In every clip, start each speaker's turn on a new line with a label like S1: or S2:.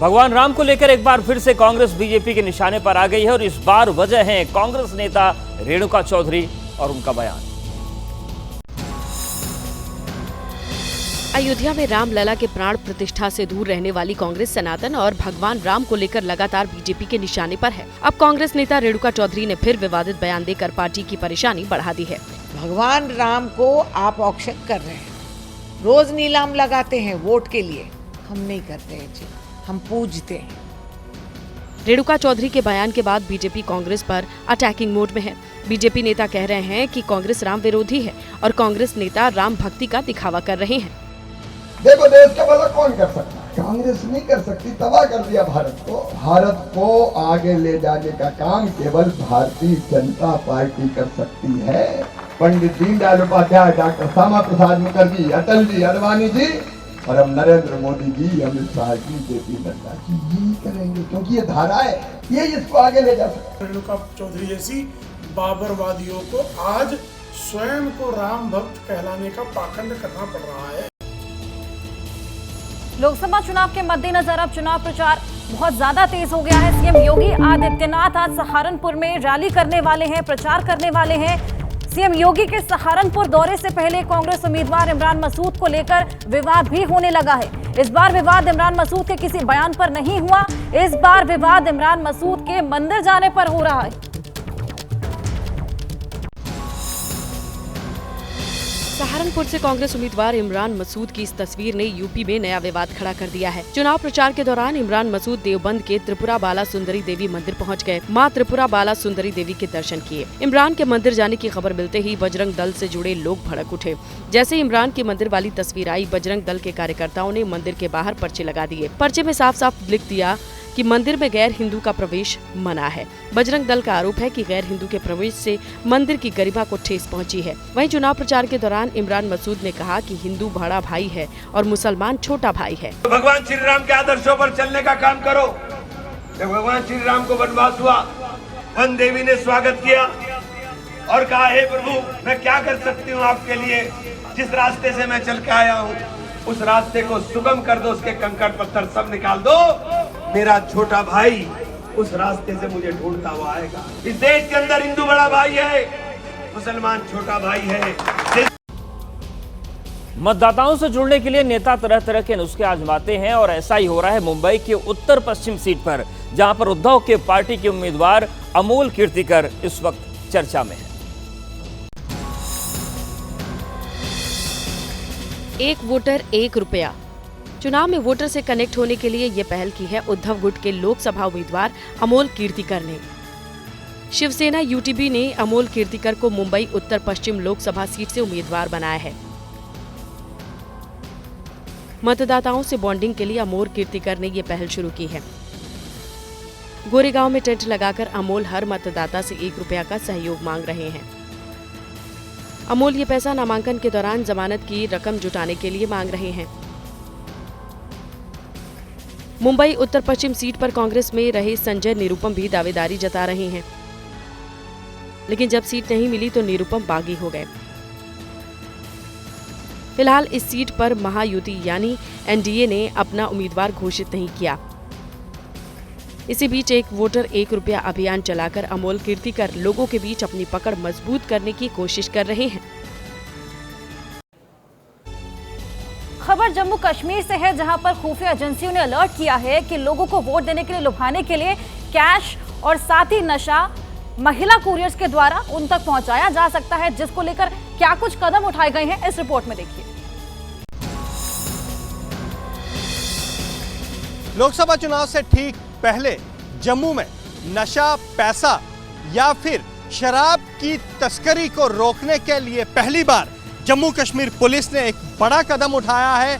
S1: भगवान राम को लेकर एक बार फिर से कांग्रेस बीजेपी के निशाने पर आ गई है और इस बार वजह है कांग्रेस नेता रेणुका चौधरी और उनका बयान।
S2: अयोध्या में रामलला के प्राण प्रतिष्ठा से दूर रहने वाली कांग्रेस सनातन और भगवान राम को लेकर लगातार बीजेपी के निशाने पर है। अब कांग्रेस नेता रेणुका चौधरी ने फिर विवादित बयान देकर पार्टी की परेशानी बढ़ा दी है।
S3: भगवान राम को आप औक्षण कर रहे हैं, रोज नीलाम लगाते हैं वोट के लिए। हम नहीं करते हैं जी, हम पूजते हैं।
S2: रेणुका चौधरी के बयान के बाद बीजेपी कांग्रेस पर अटैकिंग मोड में है। बीजेपी नेता कह रहे हैं कि कांग्रेस राम विरोधी है और कांग्रेस नेता राम भक्ति का दिखावा कर रहे हैं।
S4: देखो, देश का भला कौन कर सकता है? कांग्रेस नहीं कर सकती। तबाह कर दिया भारत को आगे ले जाने का काम केवल भारतीय जनता पार्टी कर सकती है। पंडित दीनदयाल उपाध्याय, डॉक्टर श्यामा प्रसाद मुखर्जी, अटल जी, अडवाणी जी और हम नरेंद्र मोदी जी, अमित शाह जी, जेपी नड्डा जी यही करेंगे, क्योंकि ये धारा है, ये इसको आगे ले जा सकते।
S5: रेणुका चौधरी जैसी बाबरवादियों को आज स्वयं को राम भक्त कहलाने का पाखंड करना पड़ रहा है।
S6: लोकसभा चुनाव के मद्देनजर अब चुनाव प्रचार बहुत ज्यादा तेज हो गया है। सीएम योगी आदित्यनाथ आज सहारनपुर में रैली करने वाले हैं, प्रचार करने वाले हैं। सीएम योगी के सहारनपुर दौरे से पहले कांग्रेस उम्मीदवार इमरान मसूद को लेकर विवाद भी होने लगा है। इस बार विवाद इमरान मसूद के किसी बयान पर नहीं हुआ, इस बार विवाद इमरान मसूद के मंदिर जाने पर हो रहा है।
S2: सहारनपुर से कांग्रेस उम्मीदवार इमरान मसूद की इस तस्वीर ने यूपी में नया विवाद खड़ा कर दिया है। चुनाव प्रचार के दौरान इमरान मसूद देवबंद के त्रिपुरा बाला सुंदरी देवी मंदिर पहुंच गए। मां त्रिपुरा बाला सुंदरी देवी के दर्शन किए। इमरान के मंदिर जाने की खबर मिलते ही बजरंग दल से जुड़े लोग भड़क उठे। जैसे इमरान की मंदिर वाली तस्वीर आई, बजरंग दल के कार्यकर्ताओं ने मंदिर के बाहर पर्चे लगा दिए। पर्चे में साफ साफ लिख दिया कि मंदिर में गैर हिंदू का प्रवेश मना है। बजरंग दल का आरोप है कि गैर हिंदू के प्रवेश से मंदिर की गरिमा को ठेस पहुंची है। वहीं चुनाव प्रचार के दौरान इमरान मसूद ने कहा कि हिंदू बड़ा भाई है और मुसलमान छोटा भाई है।
S7: तो भगवान श्री राम के आदर्शों पर चलने का काम करो। जब भगवान श्री राम को वनवास हुआ, वन देवी ने स्वागत किया और कहा, हे प्रभु, मैं क्या कर सकती हूँ आपके लिए? जिस रास्ते से मैं चल के आया हूँ उस रास्ते को सुगम कर दो, उसके कंकड़ पत्थर सब निकाल दो। मेरा छोटा भाई उस रास्ते से मुझे ढूंढता हुआ आएगा। इस देश के अंदर हिंदू बड़ा भाई है, मुसलमान छोटा भाई है।
S1: मतदाताओं से जुड़ने के लिए नेता तरह तरह के नुस्खे आजमाते हैं और ऐसा ही हो रहा है मुंबई के उत्तर पश्चिम सीट पर, जहां पर उद्धव के पार्टी के उम्मीदवार अमोल कीर्तिकर इस वक्त चर्चा में है।
S2: एक वोटर एक रुपया। चुनाव में वोटर से कनेक्ट होने के लिए ये पहल की है उद्धव गुट के लोकसभा उम्मीदवार अमोल कीर्तिकर ने। शिवसेना यूटीबी ने अमोल कीर्तिकर को मुंबई उत्तर पश्चिम लोकसभा सीट से उम्मीदवार बनाया है। मतदाताओं से बॉन्डिंग के लिए अमोल कीर्तिकर ने ये पहल शुरू की है। गोरेगांव में टेंट लगाकर अमोल हर मतदाता से 1 रुपया का सहयोग मांग रहे हैं। अमोल ये पैसा नामांकन के दौरान जमानत की रकम जुटाने के लिए मांग रहे हैं। मुंबई उत्तर पश्चिम सीट पर कांग्रेस में रहे संजय निरुपम भी दावेदारी जता रहे हैं, लेकिन जब सीट नहीं मिली तो निरुपम बागी हो गए। फिलहाल इस सीट पर महायुति यानी एनडीए ने अपना उम्मीदवार घोषित नहीं किया। इसी बीच एक वोटर 1 रुपया अभियान चलाकर अमोल कीर्तिकर लोगों के बीच अपनी पकड़ मजबूत करने की कोशिश कर रहे हैं।
S6: खबर जम्मू कश्मीर से है, जहां पर खुफिया एजेंसियों ने अलर्ट किया है कि लोगों को वोट देने के लिए लुभाने के लिए कैश और साथ ही नशा महिला कुरियर्स के द्वारा उन तक पहुंचाया जा सकता है, जिसको लेकर क्या कुछ कदम उठाए गए हैं इस रिपोर्ट में देखिए।
S8: लोकसभा चुनाव से ठीक पहले जम्मू में नशा, पैसा या फिर शराब की तस्करी को रोकने के लिए पहली बार जम्मू कश्मीर पुलिस ने एक बड़ा कदम उठाया है,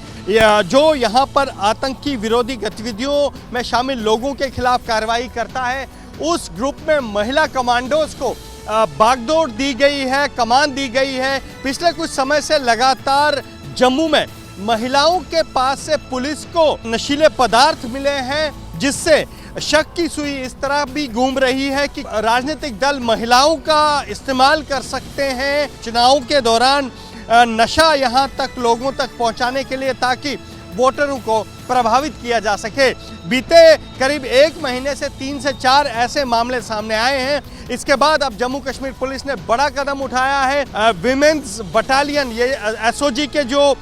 S8: जो यहां पर आतंकी विरोधी गतिविधियों में शामिल लोगों के खिलाफ कार्रवाई करता है। उस ग्रुप में महिला कमांडोज को बागडोर दी गई है, कमान दी गई है। पिछले कुछ समय से लगातार जम्मू में महिलाओं के पास से पुलिस को नशीले पदार्थ मिले हैं, जिससे शक की सुई इस तरह भी घूम रही है कि राजनीतिक दल महिलाओं का इस्तेमाल कर सकते हैं चुनाव के दौरान नशा यहां तक लोगों तक पहुंचाने के लिए, ताकि वोटरों को प्रभावित किया जा सके। बीते करीब 1 महीने से 3 से 4 ऐसे मामले सामने आए हैं। इसके बाद अब जम्मू कश्मीर पुलिस ने बड़ा कदम उठाया है। विमेंस बटालियन, ये एसओजी के जो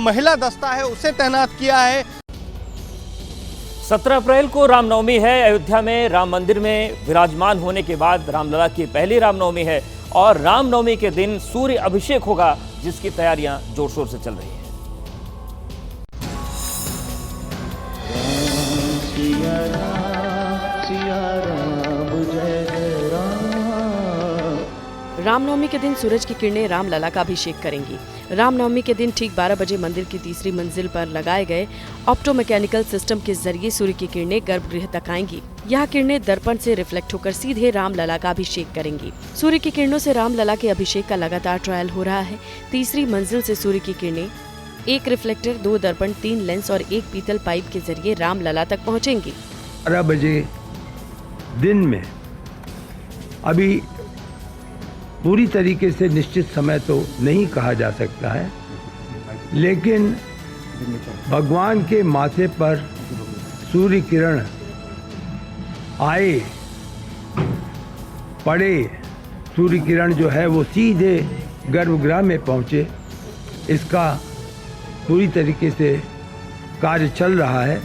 S8: महिला दस्ता है उसे तैनात किया है।
S1: 17 अप्रैल को रामनवमी है। अयोध्या में राम मंदिर में विराजमान होने के बाद रामलला की पहली रामनवमी है और रामनवमी के दिन सूर्य अभिषेक होगा, जिसकी तैयारियां जोर शोर से चल रही है।
S2: रामनवमी के दिन सूरज की किरणें रामलला का अभिषेक करेंगी। रामनवमी के दिन ठीक 12 बजे मंदिर की तीसरी मंजिल पर लगाए गए ऑप्टोमैकेनिकल सिस्टम के जरिए सूर्य की किरणें गर्भगृह तक आएंगी। यह किरणें दर्पण से रिफ्लेक्ट होकर सीधे रामलला का अभिषेक करेंगी। सूर्य की किरणों से रामलला के अभिषेक का लगातार ट्रायल हो रहा है। तीसरी मंजिल से सूर्य की किरणें 1 रिफ्लेक्टर, 2 दर्पण, 3 लेंस और 1 पीतल पाइप के जरिए रामलला तक पहुँचेंगी।
S9: 12 बजे दिन में अभी पूरी तरीके से निश्चित समय तो नहीं कहा जा सकता है, लेकिन भगवान के माथे पर सूर्य किरण आए, पड़े, सूर्य किरण जो है वो सीधे गर्भगृह में पहुंचे, इसका पूरी तरीके से कार्य चल रहा है।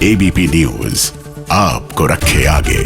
S10: एबीपी न्यूज आपको रखे आगे।